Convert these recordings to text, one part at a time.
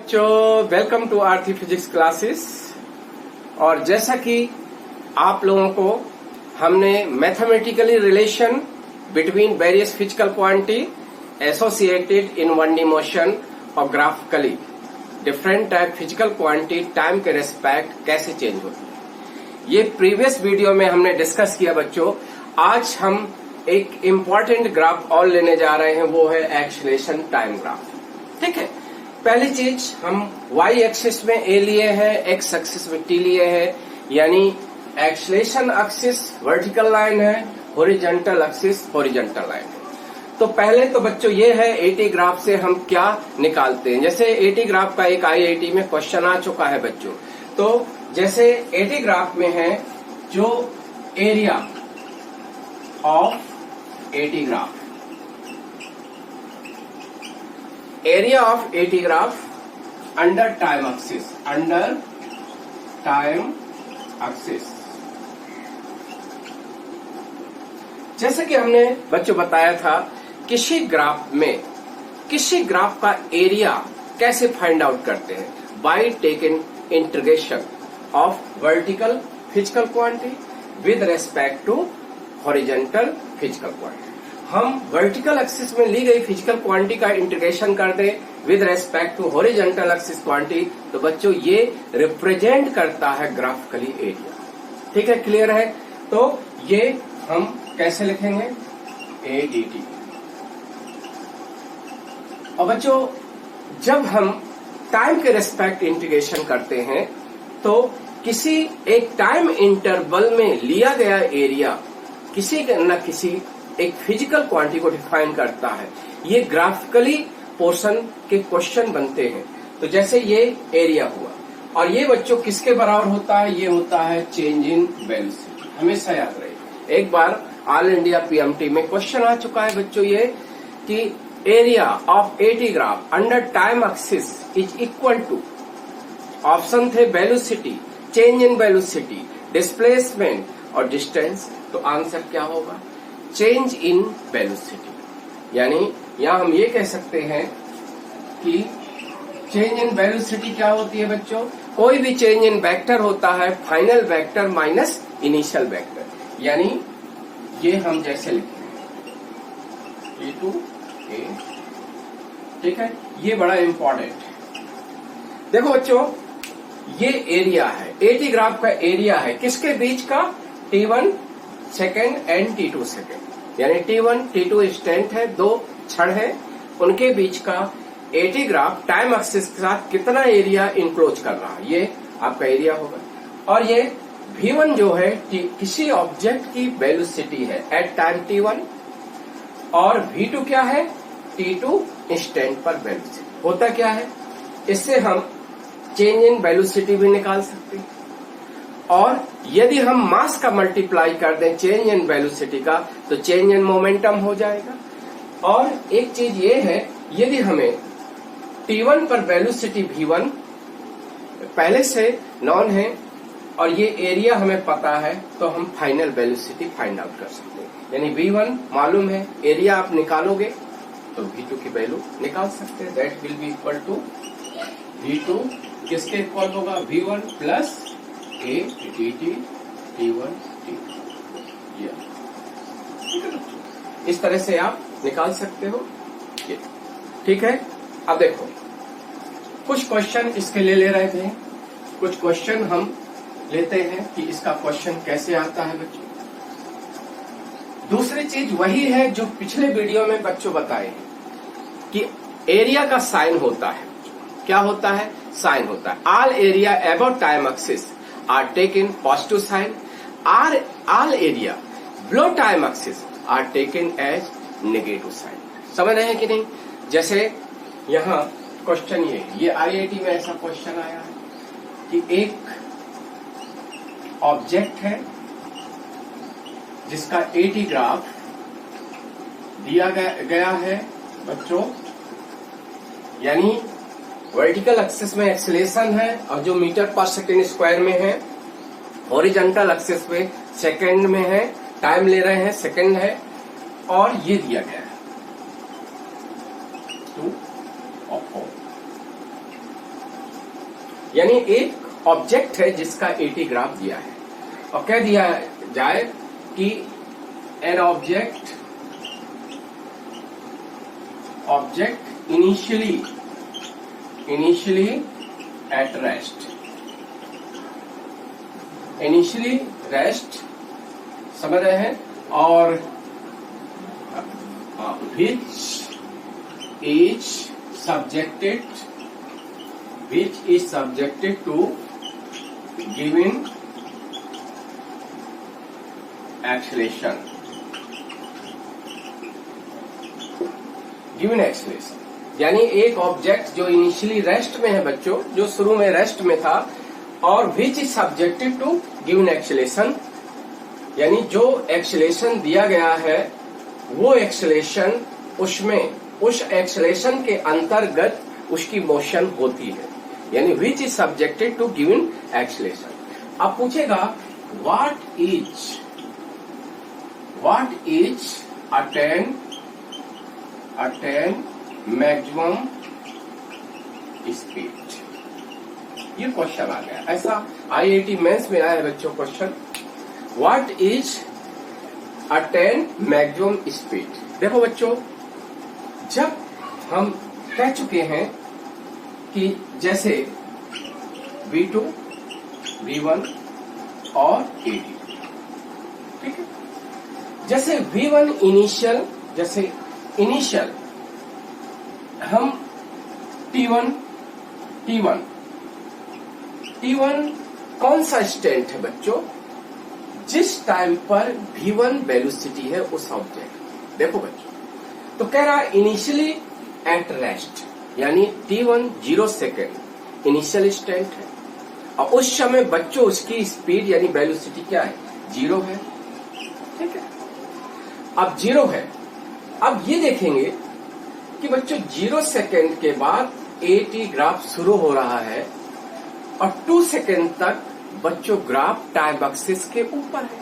बच्चों, welcome to Aarti physics classes. और जैसा कि आप लोगों को हमने mathematically relation between various physical quantity associated in 1D motion और graphically different type physical quantity time के रेस्पेक्ट कैसे चेंज होती है, ये प्रीवियस वीडियो में हमने डिस्कस किया बच्चों। आज हम एक इम्पॉर्टेंट ग्राफ और लेने जा रहे हैं, वो है एक्सीलरेशन टाइम ग्राफ। ठीक है, पहली चीज हम y एक्सिस में a लिए हैं, x एक्सिस में t लिए हैं, यानी एक्सीलरेशन एक्सिस वर्टिकल लाइन है, हॉरिजॉन्टल एक्सिस हॉरिजॉन्टल लाइन है। तो पहले तो बच्चों ये है AT ग्राफ से हम क्या निकालते हैं। जैसे AT ग्राफ का एक IIT में क्वेश्चन आ चुका है बच्चों। तो जैसे AT ग्राफ में है जो area of AT graph, area of AT graph under time axis, under time axis. जैसे कि हमने बच्चों बताया था, किसी ग्राफ में किसी ग्राफ का एरिया कैसे फाइंड आउट करते हैं, by taking integration of vertical physical quantity with respect to horizontal physical quantity. हम वर्टिकल एक्सिस में ली गई फिजिकल क्वांटिटी का इंटीग्रेशन कर दें with respect to horizontal axis quantity, तो बच्चों ये रिप्रेजेंट करता है ग्राफिकली एरिया। ठीक है, क्लियर है। तो ये हम कैसे लिखेंगे, ADT। और बच्चों जब हम टाइम के रेस्पेक्ट इंटीग्रेशन करते हैं तो किसी एक टाइम इंटरवल में लिया गया एरिया किसी न किसी एक फिजिकल क्वांटिटी को डिफाइन करता है। ये ग्राफिकली पोर्शन के क्वेश्चन बनते हैं। तो जैसे ये एरिया हुआ, और ये बच्चों किसके बराबर होता है, ये होता है चेंज इन वेलोसिटी। हमेशा याद रहे, एक बार ऑल इंडिया PMT में क्वेश्चन आ चुका है बच्चों ये कि area of AT graph under time axis is equal to, option थे velocity, change in velocity, displacement और डिस्टेंस। तो आंसर क्या होगा, चेंज इन वेलोसिटी। यानी यहां हम ये कह सकते हैं कि चेंज इन वेलोसिटी क्या होती है बच्चों, कोई भी चेंज इन वेक्टर होता है final vector minus initial vector. यानी ये हम जैसे लिखते हैं E to A। ठीक है, ये बड़ा इंपॉर्टेंट है। देखो बच्चों, ये एरिया है, AT ग्राफ का एरिया है किसके बीच का, T1 second and T2 second, यानी T1 T2 इंस्टेंट है, दो क्षण है, उनके बीच का AT ग्राफ टाइम एक्सिस के साथ कितना एरिया इंक्लोज कर रहा है, ये आपका एरिया होगा। और ये V1 जो है किसी ऑब्जेक्ट की वेलोसिटी है एट टाइम T1, और V2 क्या है, T2 इंस्टेंट पर वेलोसिटी। होता क्या है, इससे हम चेंज इन वेलोसिटी भी निकाल सकते हैं, और यदि हम मास का मल्टीप्लाई कर दें चेंज इन वेलोसिटी का तो चेंज इन मोमेंटम हो जाएगा। और एक चीज ये है, यदि हमें T1 पर वेलोसिटी V1 पहले से नॉन है और ये एरिया हमें पता है, तो हम फाइनल वेलोसिटी फाइंड आउट कर सकते हैं। यानी V1 मालूम है, एरिया आप निकालोगे तो V2 की वैल्यू निकाल सकते हैं। That will be equal to V2 किसके इक्वल होगा, V1 plus A dt T1 T2। इस तरह से आप निकाल सकते हो ये। ठीक है, अब देखो कुछ क्वेश्चन इसके लिए ले रहे थे, कुछ क्वेश्चन हम लेते हैं कि इसका क्वेश्चन कैसे आता है बच्चों। दूसरी चीज वही है जो पिछले वीडियो में बच्चों बताए हैं कि एरिया का साइन होता है। क्या होता है, साइन होता है। All area about time axis are taken positive sign, all area below time axis are taken as negative sign। समझ रहे हैं कि नहीं। जैसे यहाँ क्वेश्चन ये IIT में ऐसा क्वेश्चन आया है कि एक ऑब्जेक्ट है जिसका AT ग्राफ दिया गया है बच्चों, यानी वर्टिकल एक्सिस में एक्सीलरेशन है और जो मीटर पर सेकेंड स्क्वायर में है, हॉरिजॉन्टल एक्सिस में सेकेंड में है, टाइम ले रहे हैं सेकेंड है, और ये दिया गया है 2 और 4। यानी एक ऑब्जेक्ट है जिसका एटी ग्राफ दिया है और कह दिया जाए कि an object initially at rest, initially rest समझ रहे हैं, और which is subjected to given acceleration, यानी एक ऑब्जेक्ट जो इनिशियली रेस्ट में है बच्चों, जो शुरू में रेस्ट में था, और which is subjected to given acceleration, यानी जो एक्सेलेरेशन दिया गया है वो एक्सेलेरेशन उसमें उस एक्सेलेरेशन के अंतर्गत उसकी मोशन होती है, यानी which is subjected to given acceleration. अब पूछेगा what is attain maximum speed, ये क्वेश्चन आ गया। ऐसा IIT मेंस में आया है बच्चों question, what is attain maximum speed. देखो बच्चों, जब हम कह चुके हैं कि जैसे V2, V1 और AD, ठीक है, जैसे V1 इनिशियल हम T1 कौन सा स्टेट है बच्चों, जिस टाइम पर V1 वेलोसिटी है उस ऑब्जेक्ट। देखो बच्चों, तो कह रहा है इनिशियली एट रेस्ट, यानी T1 0 सेकेंड इनिशियल स्टेट है, और उस समय बच्चों उसकी स्पीड यानी वेलोसिटी क्या है, 0 है, ठीक है। अब 0 है, अब ये देखेंगे कि बच्चों 0 सेकेंड के बाद AT ग्राफ शुरू हो रहा है और 2 सेकेंड तक बच्चों ग्राफ टाइम एक्सिस के ऊपर है,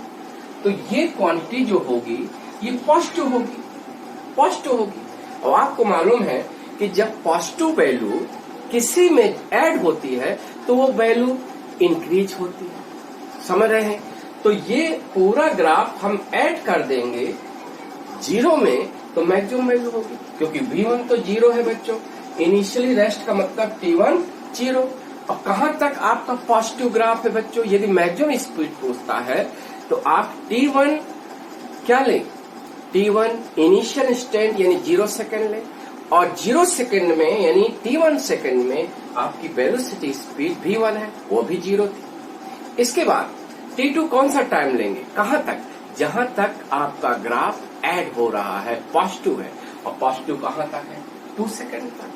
तो ये क्वांटिटी जो होगी ये पॉजिटिव होगी। और आपको मालूम है कि जब पॉजिटिव वैल्यू किसी में ऐड होती है तो वो वैल्यू इंक्रीज होती है, समझ रहे हैं। तो ये पूरा ग्राफ हम ऐड कर देंगे 0 में तो मैक्सिमम वैल्यू होगी, क्योंकि V1 तो 0 है बच्चों, इनिशियली रेस्ट का मतलब T1 0, और कहां तक आपका पॉजिटिव ग्राफ है बच्चों। यदि मैक्सिमम स्पीड पूछता है तो आप T1 क्या लें, T1 इनिशियल स्टेट यानी 0 सेकेंड लें, और 0 सेकेंड में यानी T1 सेकेंड में आपकी वेलोसिटी स्पीड V1 है, वो भी 0 थी। इसके बाद T2 कौन सा टाइम लेंगे, कहां तक, जहां तक आपका ग्राफ ऐड हो रहा है, पॉजिटिव है, और पॉजिटिव कहां तक है, 2 सेकेंड तक।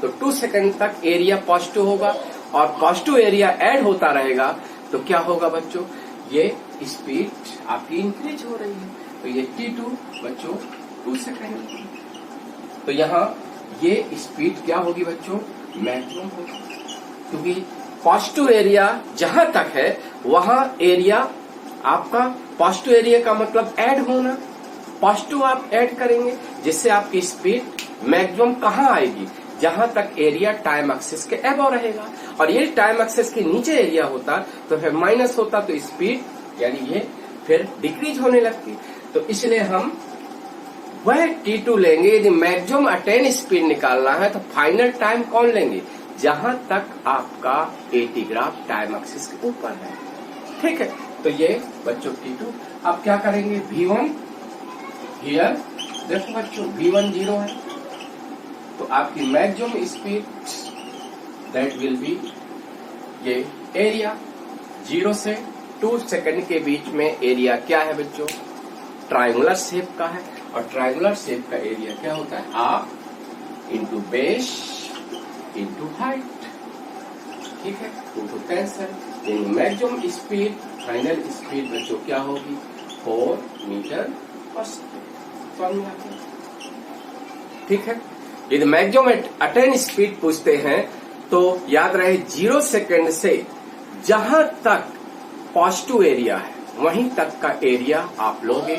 तो 2 सेकेंड तक एरिया पॉजिटिव होगा और पॉजिटिव एरिया ऐड होता रहेगा, तो क्या होगा बच्चों, ये स्पीड आपकी इंक्रीज हो रही है, तो ये T2 बच्चों 2 सेकेंड, तो यहाँ ये स्पीड क्या होगी बच्चों, मैक्सिमम होगी, क्योंकि पॉजिटिव एरिया जहां तक है वहां एरिया आपका, पॉजिटिव एरिया का मतलब ऐड होना, पॉजिटिव आप ऐड करेंगे जिससे आपकी स्पीड मैक्सिमम कहाँ आएगी, जहां तक एरिया टाइम एक्सिस के एबव रहेगा, और ये टाइम एक्सिस के नीचे एरिया होता तो फिर माइनस होता, तो स्पीड यानी ये फिर डिक्रीज होने लगती। तो इसलिए हम वह T2 लेंगे। यदि मैक्सिमम अटेन स्पीड निकालना है तो फाइनल टाइम कौन लेंगे, जहां तक आपका AT ग्राफ टाइम एक्सिस के ऊपर है, ठीक है। तो ये बच्चों T2। अब क्या करेंगे, V1 हियर, देखो बच्चों V1 0 है, तो आपकी maximum speed that will B ये एरिया 0 से 2 सेकंड के बीच में एरिया क्या है बच्चों, ट्रायंगुलर शेप का है, और ट्रायंगुलर शेप का एरिया क्या होता है, half into base into height, ठीक है, इंटू टेंशन। यानी मैक्सिमम स्पीड, फाइनल स्पीड बच्चों क्या होगी, 4 मीटर पर सेकेंड, ठीक है। यदि मैक्सिमम अटेन स्पीड पूछते हैं तो याद रहे 0 सेकेंड से जहां तक पॉजिटिव एरिया है वहीं तक का एरिया आप लोगे,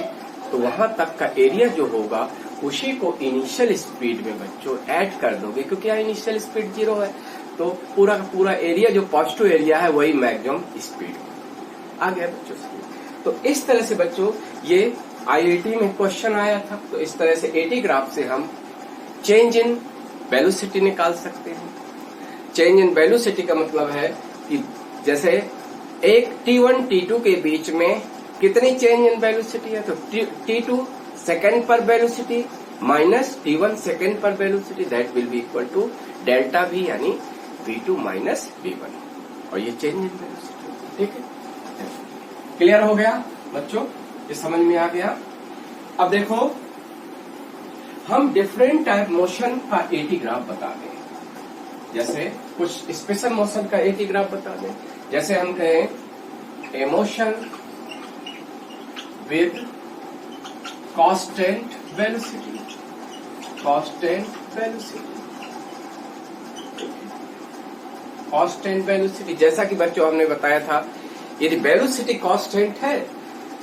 तो वहां तक का एरिया जो होगा उसी को इनिशियल स्पीड में बच्चों ऐड कर दोगे, क्योंकि यहाँ इनिशियल स्पीड 0 है, तो पूरा का पूरा एरिया जो पॉजिटिव एरिया है वही मैक्सिमम स्पीड आ गया बच्चों से। तो इस तरह से बच्चों ये आईआईटी में क्वेश्चन आया था। तो इस तरह से एटी ग्राफ से हम चेंज इन वेलोसिटी निकाल सकते हैं। चेंज इन वेलोसिटी का मतलब है कि जैसे एक T1 T2 के बीच में कितनी चेंज इन वेलोसिटी है, तो T2 सेकेंड पर वेलोसिटी माइनस T1 सेकेंड पर velocity, that will be equal to delta V यानी V2 माइनस V1, और ये चेंज इन वेलोसिटी। ठीक है, क्लियर हो गया बच्चों, ये समझ में आ गया। अब देखो हम डिफरेंट टाइप मोशन का एटी ग्राफ बता दें। जैसे कुछ स्पेशल मोशन का एटी ग्राफ बता दें। जैसे हम कहें a motion with constant velocity, constant velocity, constant velocity. जैसा कि बच्चों हमने बताया था, यदि वेलोसिटी कांस्टेंट है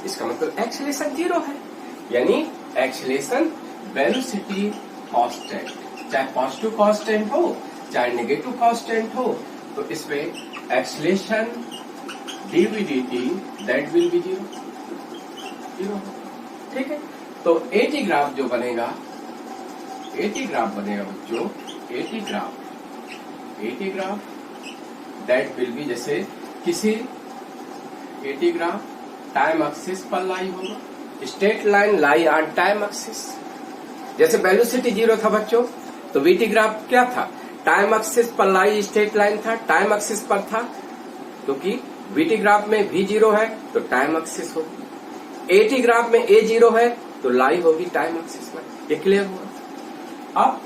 इसका मतलब एक्सेलरेशन जीरो है, यानी एक्सेलरेशन वेलोसिटी कांस्टेंट, चाहे पॉजिटिव कांस्टेंट हो चाहे नेगेटिव कांस्टेंट हो, तो इसमें acceleration dv/dt that will B zero. ठीक है, तो एटी ग्राफ जो बनेगा, एटी ग्राफ बनेगा बच्चों, eighty graph that will B, जैसे किसी एटी ग्राफ टाइम एक्सिस पर लाई होगा, straight line lie on time axis. जैसे वेलोसिटी जीरो था बच्चों, तो वीटी ग्राफ क्या था, टाइम एक्सिस पर लाई स्ट्रेट लाइन था, टाइम एक्सिस पर था, क्योंकि वीटी ग्राफ में भी जीरो है तो टाइम एक्सिस होगी, एटी ग्राफ में ए जीरो है तो लाई होगी टाइम एक्सिस पर। ये क्लियर हुआ। अब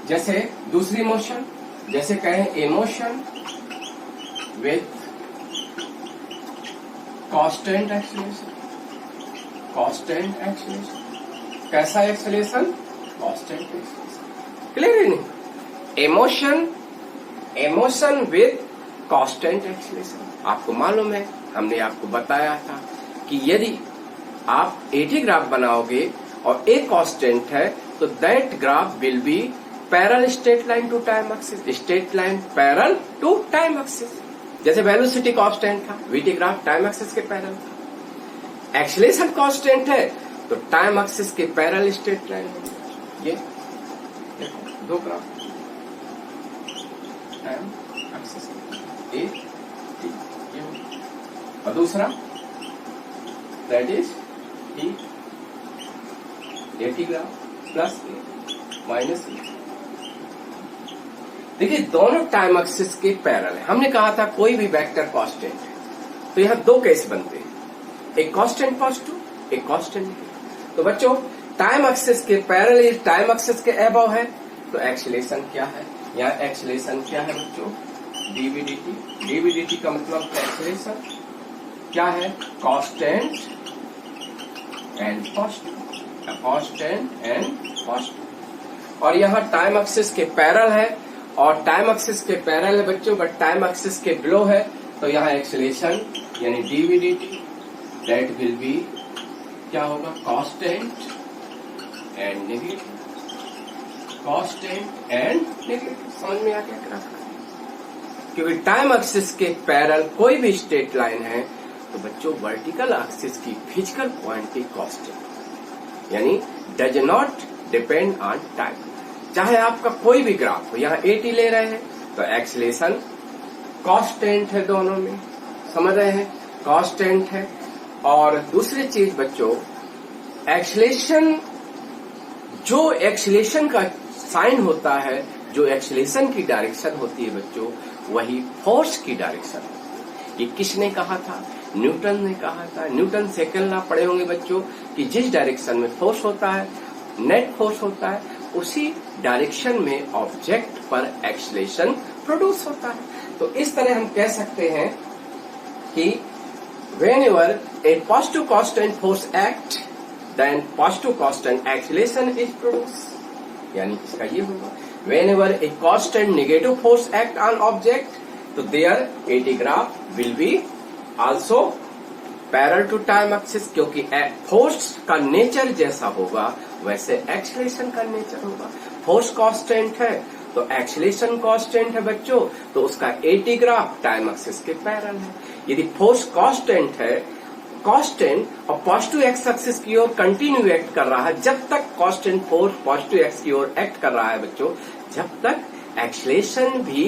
जैसे दूसरी मोशन, जैसे कहें a motion with constant acceleration, constant acceleration, कैसा एक्सेलरेशन, कांस्टेंट एक्सेलरेशन। क्लियर है नहीं, इमोशन विद कांस्टेंट एक्सेलरेशन। आपको मालूम है, हमने आपको बताया था कि यदि आप एटी ग्राफ बनाओगे और ए कांस्टेंट है तो that graph will be parallel straight line to time axis, straight line parallel to time axis. जैसे वेलोसिटी कांस्टेंट था, वीटी ग्राफ टाइम एक्सिस के पैरेलल था। एक्सेलरेशन कांस्टेंट है तो टाइम एक्सिस के पैरेलल स्ट्रेट लाइन होगी। ये देखो दो graph time axis A T, और दूसरा that is AT graph plus A minus A. देखिए दोनों टाइम एक्सिस के पैरेलल है। हमने कहा था कोई भी वेक्टर कांस्टेंट है तो यहां दो केस बनते हैं, एक कांस्टेंट पॉजिटिव, एक कांस्टेंट नेगेटिव। तो बच्चों टाइम एक्सिस के पैरेलल, टाइम एक्सिस के अबव है तो एक्सेलरेशन क्या है, यहाँ एक्सेलरेशन क्या है बच्चों, dv/dt। dv/dt का मतलब एक्सेलरेशन क्या है, constant and positive, constant and positive. और यहाँ टाइम एक्सिस के पैरेलल है, और टाइम एक्सिस के पैरेलल है बच्चों, बट टाइम एक्सिस के बिलो है, तो यहाँ एक्सेलरेशन यानी dv/dt दैट विल बी क्या होगा, constant and negative, constant and negative. समझ में आ गया ग्राफ, क्योंकि टाइम एक्सिस के पैरेलल कोई भी स्ट्रेट लाइन है तो बच्चों वर्टिकल एक्सिस की फिजिकल क्वांटिटी कांस्टेंट, यानी does not depend on time. चाहे आपका कोई भी ग्राफ हो, यहाँ एटी ले रहे हैं तो एक्सेलरेशन कांस्टेंट है, दोनों में समझ रहे हैं, कांस्टेंट है। और दूसरी चीज बच्चों, एक्सेलरेशन, जो एक्सेलरेशन का साइन होता है, जो एक्सेलरेशन की डायरेक्शन होती है बच्चों, वही फोर्स की डायरेक्शन होती है। ये किसने कहा था, न्यूटन ने कहा था। न्यूटन सेकंड लॉ पढ़े होंगे बच्चों कि जिस डायरेक्शन में फोर्स होता है, नेट फोर्स होता है, उसी डायरेक्शन में ऑब्जेक्ट पर एक्सेलरेशन प्रोड्यूस होता है। तो इस तरह हम कह सकते हैं कि whenever a positive constant force act, then positive constant acceleration is produced. यानी इसका ये होगा, whenever a constant negative force act on object, तो their AT graph will be also parallel to time axis, क्योंकि फोर्स का nature जैसा होगा वैसे एक्सेलरेशन का नेचर होगा। फोर्स कांस्टेंट है तो एक्सीलरेशन कांस्टेंट है बच्चों, तो उसका एटी ग्राफ टाइम एक्सिस के पैरेलल है। यदि फोर्स कांस्टेंट है, कांस्टेंट और पॉजिटिव एक्स एक्सिस की ओर कंटिन्यू एक्ट कर रहा है, जब तक कांस्टेंट फोर्स पॉजिटिव एक्स की ओर एक्ट कर रहा है बच्चों, जब तक एक्सीलरेशन भी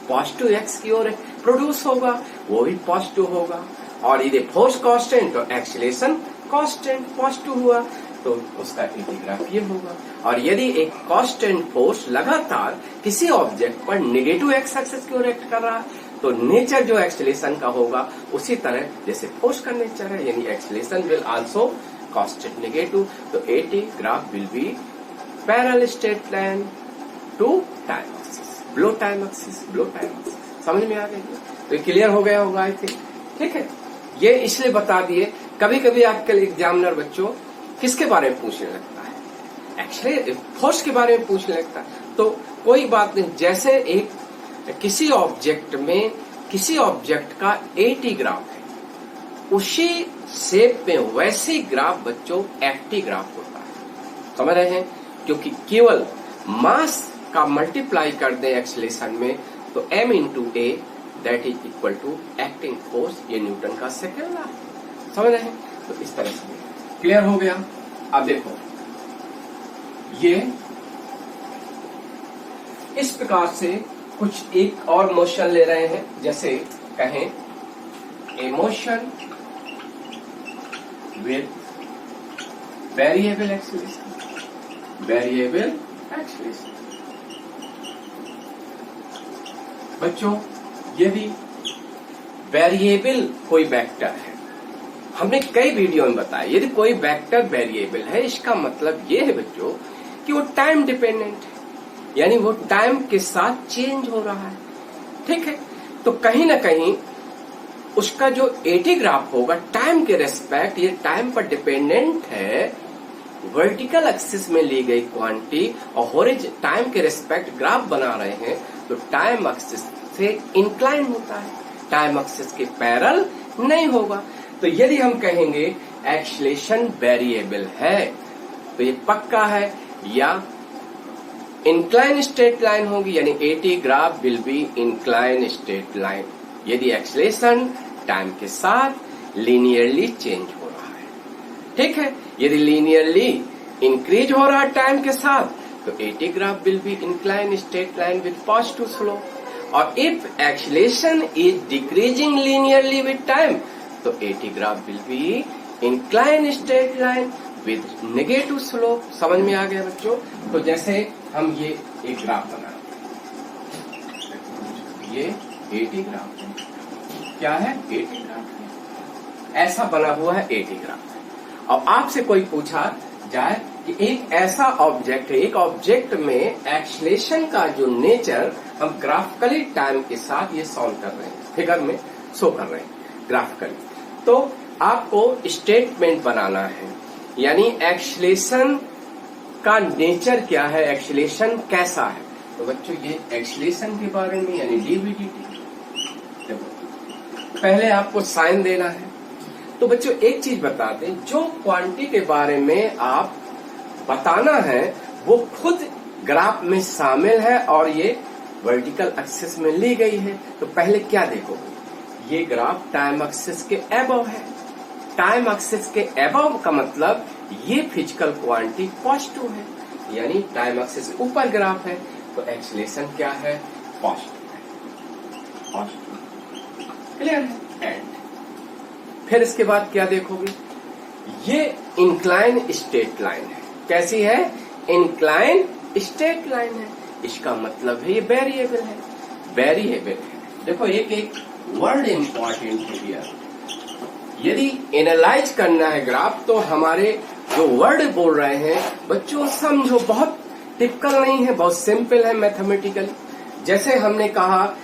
पॉजिटिव एक्स की ओर प्रोड्यूस होगा, वो भी पॉजिटिव होगा। और यदि फोर्स कांस्टेंट तो एक्सीलरेशन कांस्टेंट पॉजिटिव हुआ, तो उसका एटी ग्राफ ये होगा। और यदि एक कांस्टेंट फोर्स लगातार किसी ऑब्जेक्ट पर नेगेटिव एक्स एक्सिस की ओर एक्ट कर रहा है, तो नेचर जो एक्सीलरेशन का होगा उसी तरह जैसे फोर्स का नेचर है, यानी acceleration will also constant negative. तो AT graph will be parallel straight line to time axis, below time axis, below time axis. समझ में आ गई? तो क्लियर हो गया होगा आई थिंक। ठीक है, ये इसलिए बता दिए। कभी कभी आजकल एग्जामिनर बच्चों किसके बारे में पूछने लगता है, एक्चुअली फोर्स के बारे में पूछने लगता है। तो कोई बात नहीं, जैसे एक किसी ऑब्जेक्ट में किसी ऑब्जेक्ट का एटी ग्राफ है, उसी शेप में वैसे ग्राफ बच्चों एफटी ग्राफ होता है। समझ रहे हैं? क्योंकि केवल मास का मल्टीप्लाई कर दे एक्सीलरेशन में, तो m into a that is equal to acting force, ये न्यूटन का सेकंड लॉ है। समझ रहे हैं? तो इस तरह से क्लियर हो गया। अब देखो, ये इस प्रकार से कुछ एक और मोशन ले रहे हैं, जैसे कहें a motion with variable acceleration, variable acceleration. बच्चों यदि वेरिएबल कोई वेक्टर है, हमने कई वीडियो में बताया, यदि कोई वेक्टर वेरिएबल है, इसका मतलब ये है बच्चों कि वो टाइम डिपेंडेंट है, यानी वो टाइम के साथ चेंज हो रहा है। ठीक है, तो कहीं ना कहीं उसका जो एटी ग्राफ होगा टाइम के रेस्पेक्ट, ये टाइम पर डिपेंडेंट है, वर्टिकल एक्सिस में ली गई क्वांटिटी और हॉरिजॉन्टल टाइम के रेस्पेक्ट ग्राफ बना रहे हैं, तो टाइम एक्सिस से इंक्लाइन होता है, टाइम एक्सिस के पैरेलल नहीं होगा। तो यदि हम कहेंगे एक्सीलरेशन वेरिएबल है, तो ये पक्का है, या इंक्लाइन स्ट्रेट लाइन होगी, यानी eighty graph will be incline straight line, यदि एक्सीलरेशन टाइम के साथ लीनियरली चेंज हो रहा है। ठीक है, यदि लीनियरली इंक्रीज हो रहा है टाइम के साथ, तो AT graph will be incline straight line with positive slope. और if acceleration is decreasing linearly with time, तो AT graph will be incline straight line with negative slope. समझ में आ गया बच्चों? तो जैसे हम ये एक ग्राफ बना, ये एटी ग्राफ है, क्या है? एटी ग्राफ है, ऐसा बना हुआ है एटी ग्राफ। अब आपसे कोई पूछा जाए कि एक ऐसा ऑब्जेक्ट है, एक ऑब्जेक्ट में एक्सीलरेशन का जो नेचर हम ग्राफिकली टाइम के साथ ये सॉल्व कर रहे हैं, फिगर में शो कर रहे हैं ग्राफिकली। तो आपको स्टेटमेंट बनाना है, यानी एक्सीलरेशन का नेचर क्या है, एक्सीलरेशन कैसा है। तो बच्चों ये एक्सीलरेशन के बारे में, यानी डीवी/dt, देखो पहले आपको साइन देना है। तो बच्चों एक चीज बता दें, जो क्वांटिटी के बारे में आप बताना है वो खुद ग्राफ में शामिल है और ये वर्टिकल एक्सिस में ली गई है। तो पहले क्या देखोगे, ये ग्राफ टाइम एक्सिस के अबव है। टाइम एक्सिस के अबव का मतलब ये फिजिकल क्वांटिटी पॉजिटिव है, यानी टाइम एक्सिस ऊपर ग्राफ है, तो एक्सीलरेशन क्या है? पॉजिटिव है, पॉजिटिव। क्लियर है? एंड फिर इसके बाद क्या देखोगे, ये इंक्लाइन स्ट्रेट लाइन है। कैसी है? इंक्लाइन स्ट्रेट लाइन है, इसका मतलब है ये वेरिएबल है, वेरिएबल है। देखो एक एक वर्ड इंपॉर्टेंट है हियर। यदि एनालाइज करना है ग्राफ, तो हमारे जो वर्ड बोल रहे हैं बच्चों समझो, बहुत टिपिकल नहीं है, बहुत सिंपल है मैथमेटिकल। जैसे हमने कहा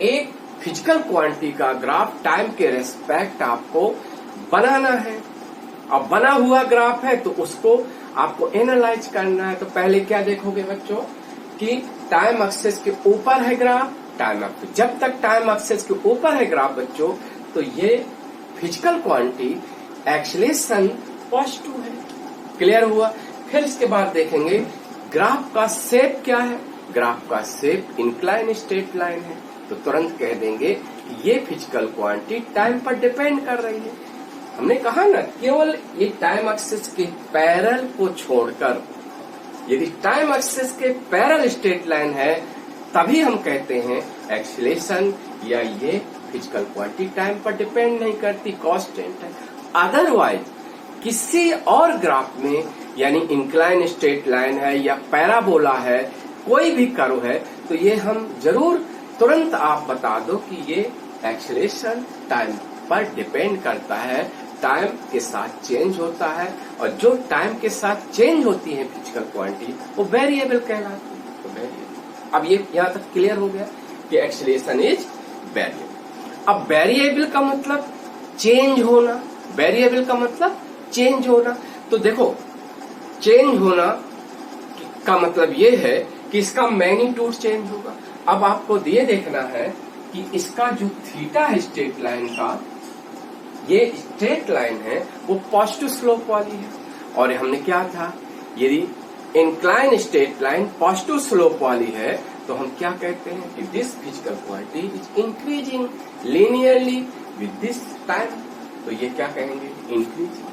एक फिजिकल क्वांटिटी का ग्राफ टाइम के रेस्पेक्ट आपको बनाना है, अब बना हुआ ग्राफ है तो उसको आपको एनालाइज करना है। तो पहले क्या देखोगे बच्चों कि टाइम एक्सिस के ऊपर है ग्राफ, टाइम एक्सिस, जब तक टाइम एक्सिस के ऊपर है ग्राफ बच्चों, तो ये फिजिकल क्वांटिटी एक्सीलरेशन पॉजिटिव है। क्लियर हुआ? फिर इसके बाद देखेंगे ग्राफ का शेप क्या है। ग्राफ का शेप इंक्लाइन स्ट्रेट लाइन है, तो तुरंत कह देंगे कि ये फिजिकल क्वांटिटी टाइम पर डिपेंड कर रही है। हमने कहा ना, केवल ये टाइम एक्सिस के पैरेलल को छोड़कर यदि टाइम एक्सिस के पैरेलल स्ट्रेट लाइन है तभी हम कहते हैं एक्सीलरेशन या ये फिजिकल क्वांटिटी टाइम पर डिपेंड नहीं करती, कांस्टेंट है। अदरवाइज किसी और ग्राफ में यानी इंक्लाइन स्ट्रेट लाइन है या पैराबोला है, कोई भी कर्व है, तो ये हम जरूर तुरंत आप बता दो कि ये एक्सीलरेशन टाइम पर डिपेंड करता है, टाइम के साथ चेंज होता है, और जो टाइम के साथ चेंज होती है फिजिकल क्वांटिटी वो वेरिएबल कहलाती है। तो वेरिएबल, अब ये यहाँ तक क्लियर हो गया कि एक्सीलरेशन इज वेरिएबल। अब वेरिएबल का मतलब चेंज होना, वेरिएबल का मतलब चेंज होना। तो देखो, चेंज होना का मतलब ये है कि इसका मैग्नीट्यूड चेंज होगा। अब आपको ये देखना है कि इसका जो थीटा है स्ट्रेट लाइन का, ये स्ट्रेट लाइन है वो पॉजिटिव स्लोप वाली है, और हमने क्या था, यदि incline straight line positive slope वाली है तो हम क्या कहते हैं कि this physical quantity is increasing linearly with this time. तो ये क्या कहेंगे, इंक्रीजिंग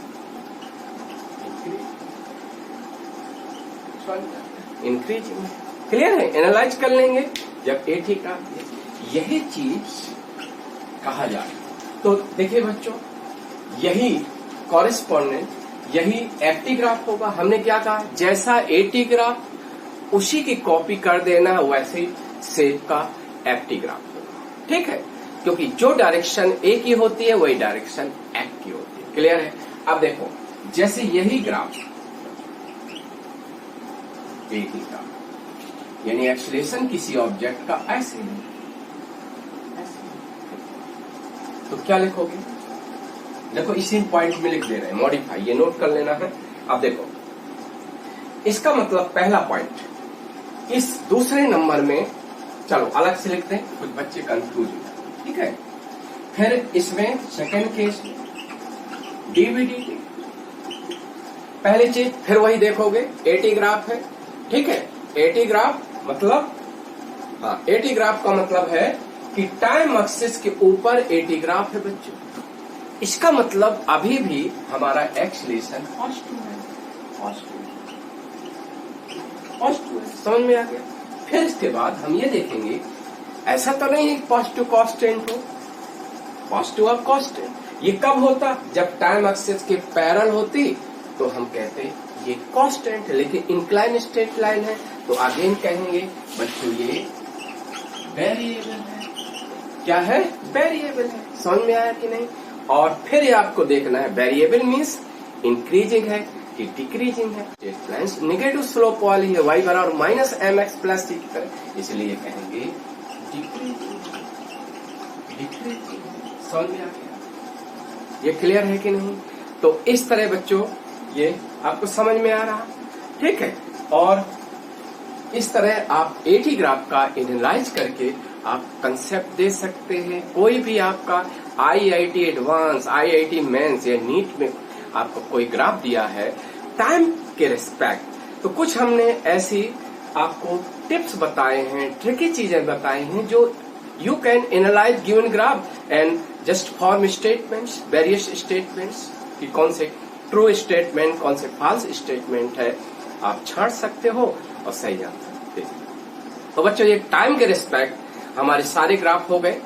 इंक्रीजिंग। क्लियर है, एनालाइज कर लेंगे जब ए थीटा, यही चीज कहा जाए। तो देखिए बच्चों, यही कॉरेस्पॉन्डेंट, यही एफटी ग्राफ होगा। हमने क्या कहा, जैसा एटी ग्राफ उसी की कॉपी कर देना, वैसे ही शेप का एफटी ग्राफ होगा। ठीक है, क्योंकि जो डायरेक्शन ए की होती है वही डायरेक्शन एफ की होती है। क्लियर है। अब देखो, जैसे यही ग्राफ ए थीटा यानी एक्सीलरेशन किसी ऑब्जेक्ट का ऐसे है, तो क्या लिखोगे, देखो इसी पॉइंट में लिख दे रहे हैं, मॉडिफाई, ये नोट कर लेना है। अब देखो, इसका मतलब पहला पॉइंट इस दूसरे नंबर में, चलो अलग से लिखते हैं, कुछ बच्चे कंफ्यूज हैं। ठीक है, फिर इसमें सेकंड केस डीवीडी, पहली चीज फिर वही देखोगे, एटी ग्राफ है। ठीक है, एटी ग्राफ मतलब, हाँ, एटी ग्राफ का मतलब है कि टाइम एक्सिस के ऊपर एटी ग्राफ है बच्चों। इसका मतलब अभी भी हमारा एक्सीलरेशन पॉजिटिव है, पॉजिटिव है। समझ में आ गया। फिर इसके बाद हम ये देखेंगे, ऐसा तो नहीं है पॉजिटिव कांस्टेंट हो, पॉजिटिव और कांस्टेंट ये कब होता, जब टाइम एक्सिस के पैरेलल होती तो हम कहते ये कांस्टेंट है, लेकिन इंक्लाइन स्ट्रेट लाइन है तो अगेन कहेंगे बच्चों ये वेरिएबल है। क्या है, वेरिएबल है। समझ में आया कि नहीं। और फिर ये आपको देखना है, वेरिएबल मीन्स इंक्रीजिंग है कि डिक्रीजिंग है। स्ट्रेट लाइन नेगेटिव स्लोप वाली है, y बराबर माइनस एम एक्स प्लस सी की तरह, इसलिए कहेंगे डिक्रीजिंग, डिक्रीजिंग। समझ में आ गया, ये क्लियर है कि नहीं। तो इस तरह बच्चों ये आपको समझ में आ रहा, ठीक है। और इस तरह आप एटी ग्राफ का एनालाइज करके आप कंसेप्ट दे सकते हैं। कोई भी आपका आईआईटी एडवांस, आईआईटी मेंस या नीट में आपको कोई ग्राफ दिया है टाइम के रिस्पेक्ट, तो कुछ हमने ऐसी आपको टिप्स बताए हैं, ट्रिकी चीजें बताई हैं जो you can analyse given graph and just form statements, various statements कि कौन से ट्रू स्टेटमेंट, कौन से फॉल्स स्टेटमेंट है, आप छांट सकते हो और सही आंसर दे। तो बच्चों ये टाइम के रिस्पेक्ट हमारे सारे ग्राफ हो गए।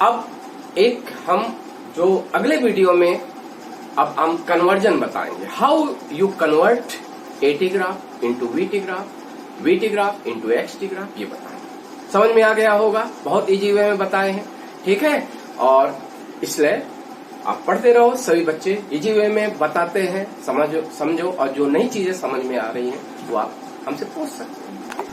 अब एक हम जो अगले वीडियो में अब हम कन्वर्जन बताएंगे, how you convert AT graph into VT graph, VT graph into XT graph, ये बताएंगे। समझ में आ गया होगा, बहुत इजी वे में बताए हैं। ठीक है, और इसलिए आप पढ़ते रहो, सभी बच्चे इजी वे में बताते हैं, समझो, और जो नई चीजें समझ में आ रही हैं वो आप हमसे पूछ सकते हैं।